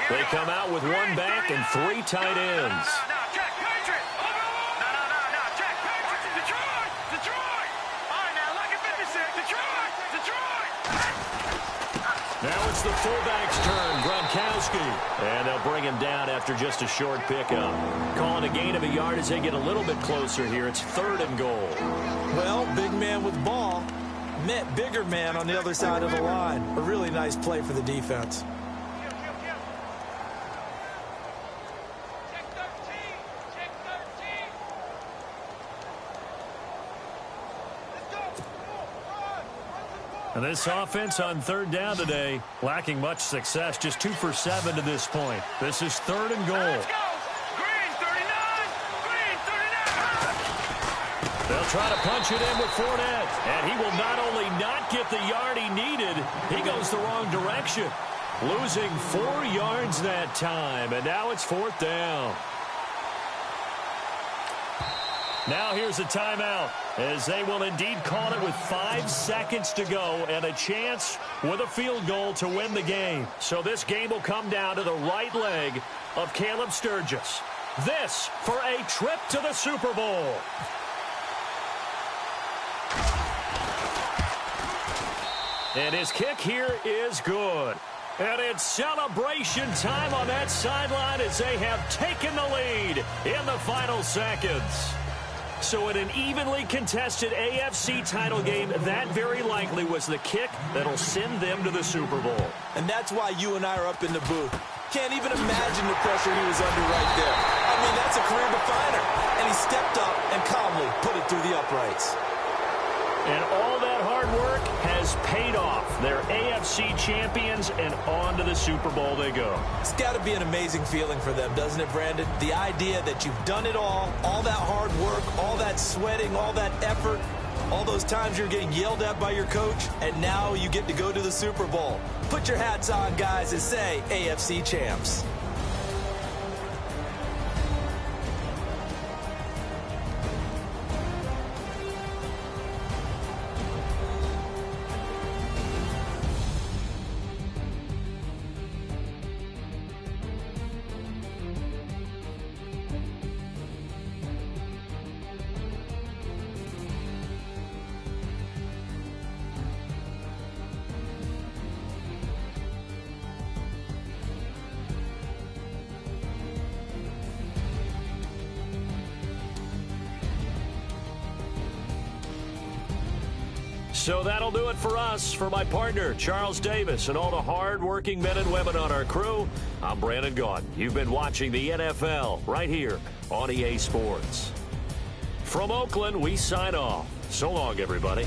They come out with 1 back and 3 tight ends. Now it's the fullback's turn, Gronkowski. And they'll bring him down after just a short pickup. Calling a gain of a yard as they get a little bit closer here. It's 3rd and goal. Well, big man with ball met bigger man on the other side of the line. A really nice play for the defense. And this offense on 3rd down today, lacking much success, just 2 for 7 to this point. This is 3rd and goal. Let's go. Green 39. Green 39. They'll try to punch it in with Fournette. And he will not only not get the yard he needed, he goes the wrong direction. Losing 4 yards that time. And now it's 4th down. Now here's a timeout, as they will indeed call it with 5 seconds to go and a chance with a field goal to win the game. So this game will come down to the right leg of Caleb Sturgis. This for a trip to the Super Bowl. And his kick here is good. And it's celebration time on that sideline as they have taken the lead in the final seconds. So in an evenly contested AFC title game, that very likely was the kick that'll send them to the Super Bowl. And that's why you and I are up in the booth. Can't even imagine the pressure he was under right there. I mean, that's a career definer. And he stepped up and calmly put it through the uprights. And all that hard work has paid off. They're AFC champions, and on to the Super Bowl they go. It's got to be an amazing feeling for them, doesn't it, Brandon? The idea that you've done it all that hard work, all that sweating, all that effort, all those times you're getting yelled at by your coach, and now you get to go to the Super Bowl. Put your hats on, guys, and say AFC champs. So that'll do it for us. For my partner, Charles Davis, and all the hard-working men and women on our crew, I'm Brandon Gaudin. You've been watching the NFL right here on EA Sports. From Oakland, we sign off. So long, everybody.